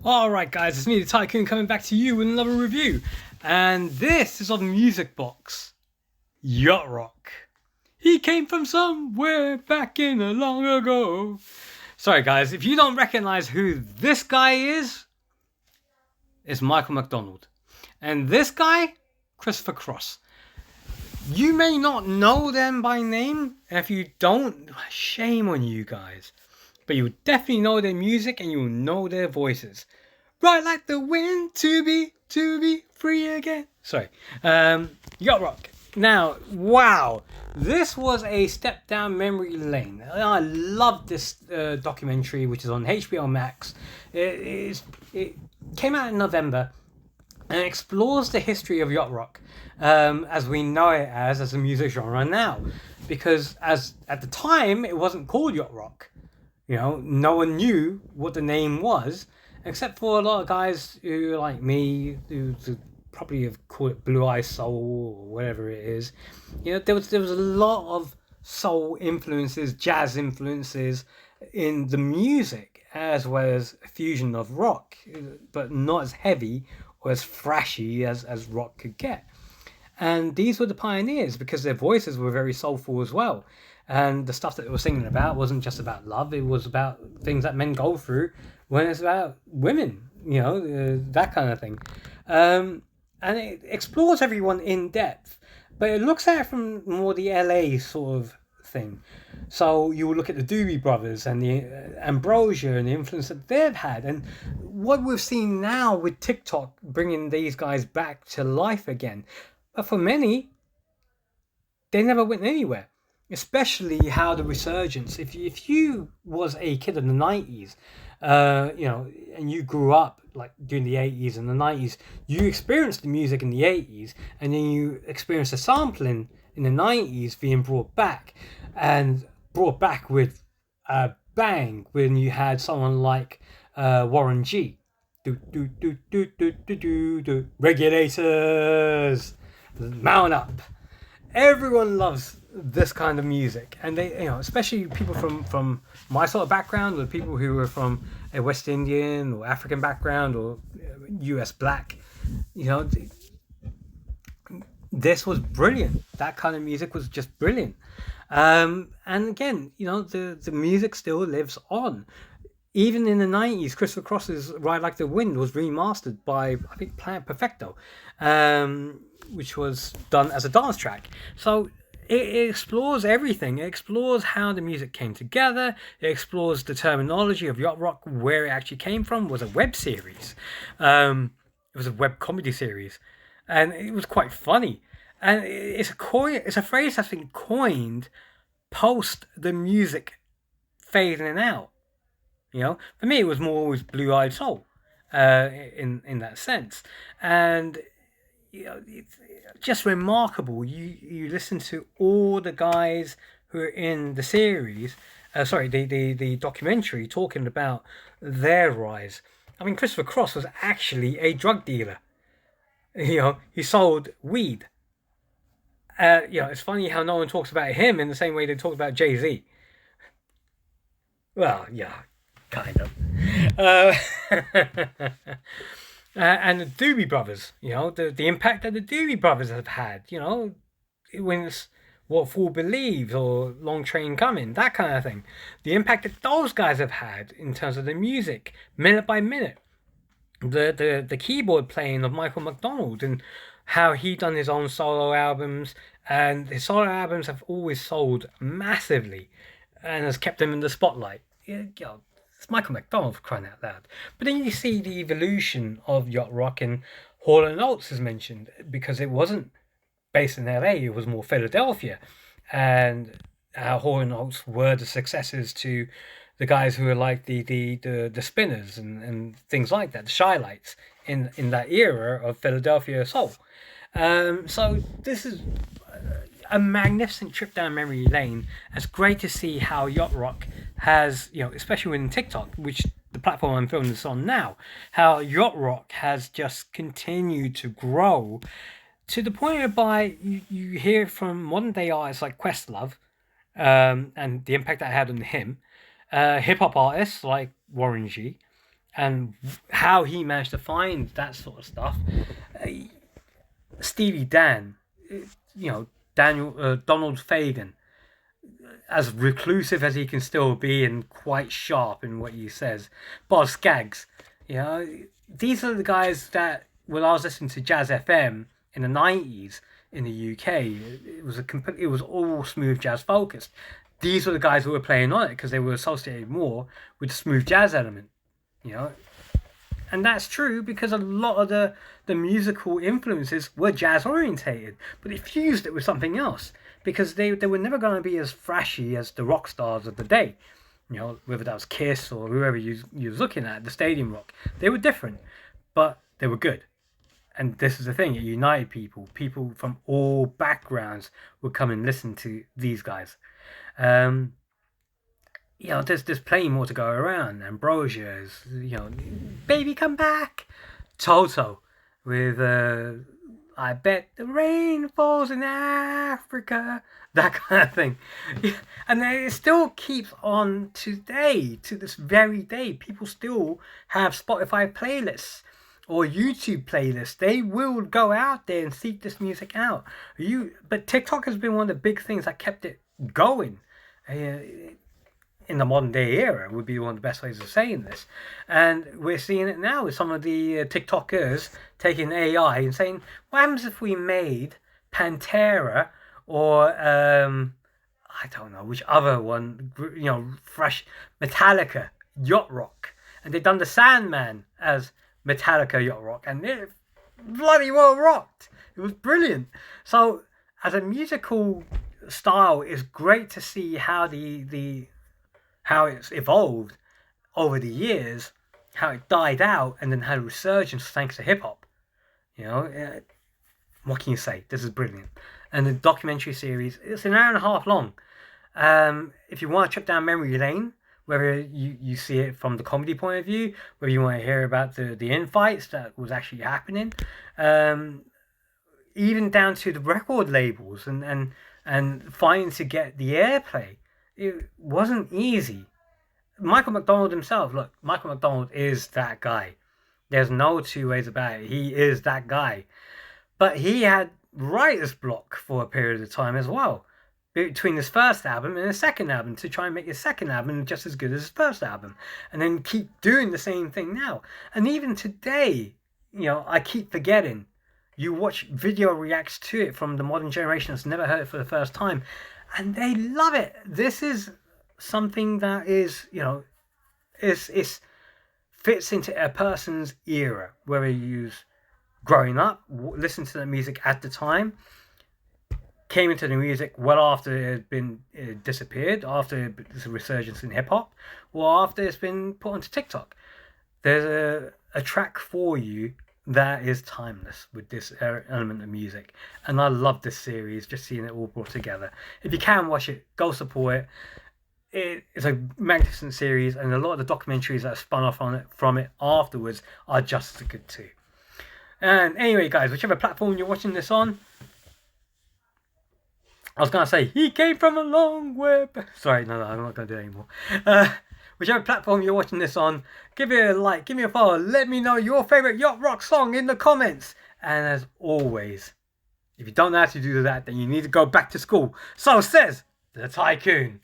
Alright guys, it's me, the Tycoon, coming back to you with another review. And this is on the music box. Yacht Rock. He came from somewhere back in a long ago. Sorry guys, if you don't recognize who this guy is, it's Michael McDonald. And this guy, Christopher Cross. You may not know them by name, and if you don't, shame on you guys. But you definitely know their music and you will know their voices. Right like the wind, to be free again. Sorry. Yacht Rock. Now, wow. This was a step down memory lane. I love this documentary, which is on HBO Max. It came out in November and explores the history of yacht rock as we know it as a music genre now. Because at the time, it wasn't called yacht rock. You know, no one knew what the name was, except for a lot of guys who, like me, who probably have called it Blue Eye Soul or whatever it is. You know, there was a lot of soul influences, jazz influences in the music, as well as a fusion of rock, but not as heavy or as thrashy as rock could get. And these were the pioneers because their voices were very soulful as well. And the stuff that they were singing about wasn't just about love. It was about things that men go through when it's about women, you know, that kind of thing. And it explores everyone in depth, but it looks at it from more the LA sort of thing. So you will look at the Doobie Brothers and the Ambrosia and the influence that they've had. And what we've seen now with TikTok bringing these guys back to life again. But for many, they never went anywhere. Especially how the resurgence. If you was a kid in the 90s, you know, and you grew up like during the 80s and the 90s, you experienced the music in the 80s, and then you experienced the sampling in the 90s being brought back, and brought back with a bang when you had someone like Warren G. Regulators, mount up. Everyone loves this kind of music, and they, you know, especially people from my sort of background, or people who are from a West Indian or African background or US black, you know, this was brilliant. That kind of music was just brilliant. And again, you know, the music still lives on. Even in the 90s, Christopher Cross's Ride Like the Wind was remastered by, I think, Planet Perfecto, which was done as a dance track. So it explores everything. It explores how the music came together. It explores the terminology of yacht rock, where it actually came from. It was a web series. It was a web comedy series. And it was quite funny. And it's a phrase that's been coined post the music fading out. You know, for me, it was more always Blue-Eyed Soul, in that sense, and you know, it's just remarkable. You listen to all the guys who are in the series, the documentary, talking about their rise. I mean, Christopher Cross was actually a drug dealer. You know, he sold weed. You know, it's funny how no one talks about him in the same way they talk about Jay-Z. Well, yeah. Kind of. And the Doobie Brothers, you know, the impact that the Doobie Brothers have had, you know, when it's What Fool Believes or Long Train Coming, that kind of thing. The impact that those guys have had in terms of the music, minute by minute. The keyboard playing of Michael McDonald and how he done his own solo albums, and his solo albums have always sold massively and has kept him in the spotlight. You know, it's Michael McDonald, for crying out loud. But then you see the evolution of yacht rock, and Hall & Oates is mentioned because it wasn't based in LA, it was more Philadelphia. And Hall & Oates were the successors to the guys who were like the Spinners and things like that, the Shy Lights in that era of Philadelphia soul. So this is a magnificent trip down memory lane. It's great to see how yacht rock has, you know, especially within TikTok, which the platform I'm filming this on now, how yacht rock has just continued to grow to the point whereby you hear from modern day artists like Questlove, and the impact that had on him, hip hop artists like Warren G, and how he managed to find that sort of stuff. Steely Dan, Donald Fagen, as reclusive as he can still be and quite sharp in what he says. Boz Scaggs, these are the guys that when I was listening to Jazz FM in the 90s in the UK, it was all smooth jazz focused. These were the guys who were playing on it because they were associated more with the smooth jazz element, And that's true because a lot of the musical influences were jazz orientated, but they fused it with something else because they were never going to be as flashy as the rock stars of the day. Whether that was Kiss or whoever you was looking at, the stadium rock. They were different, but they were good. And this is the thing, it united people. People from all backgrounds would come and listen to these guys. There's plenty more to go around. Ambrosia's, Baby Come Back. Toto with I Bet the Rain Falls in Africa. That kind of thing. And it still keeps on today, to this very day. People still have Spotify playlists or YouTube playlists. They will go out there and seek this music out. But TikTok has been one of the big things that kept it going. In the modern day era would be one of the best ways of saying this. And we're seeing it now with some of the TikTokers taking AI and saying, what happens if we made Pantera or I don't know which other one, fresh Metallica Yacht Rock, and they've done the Sandman as Metallica Yacht Rock, and it bloody well rocked. It was brilliant. So as a musical style, it's great to see how how it's evolved over the years, how it died out, and then had a resurgence thanks to hip hop. What can you say? This is brilliant. And the documentary series, it's an hour and a half long. If you want to trip down memory lane, whether you see it from the comedy point of view, whether you want to hear about the infights that was actually happening, even down to the record labels and fighting to get the airplay, it wasn't easy. Michael McDonald himself, look, Michael McDonald is that guy. There's no two ways about it. He is that guy. But he had writer's block for a period of time as well, between his first album and his second album, to try and make his second album just as good as his first album, and then keep doing the same thing now. And even today, I keep forgetting. You watch video reacts to it from the modern generation that's never heard it for the first time, and they love it. This is something that is, is fits into a person's era, whether you growing up, listen to the music at the time, came into the music well after it had been disappeared, after there's a resurgence in hip hop, or after it's been put onto TikTok. There's a track for you that is timeless with this element of music, and I love this series, just seeing it all brought together. If you can watch it, go support it. It's a magnificent series, and a lot of the documentaries that spun off from it afterwards are just as good too. And anyway, guys, whichever platform you're watching this on, I was going to say, he came from a long way back. Sorry, no, I'm not going to do it anymore. Whichever platform you're watching this on, give it a like, give me a follow, let me know your favourite yacht rock song in the comments. And as always, if you don't know how to do that, then you need to go back to school. So says the Tycoon.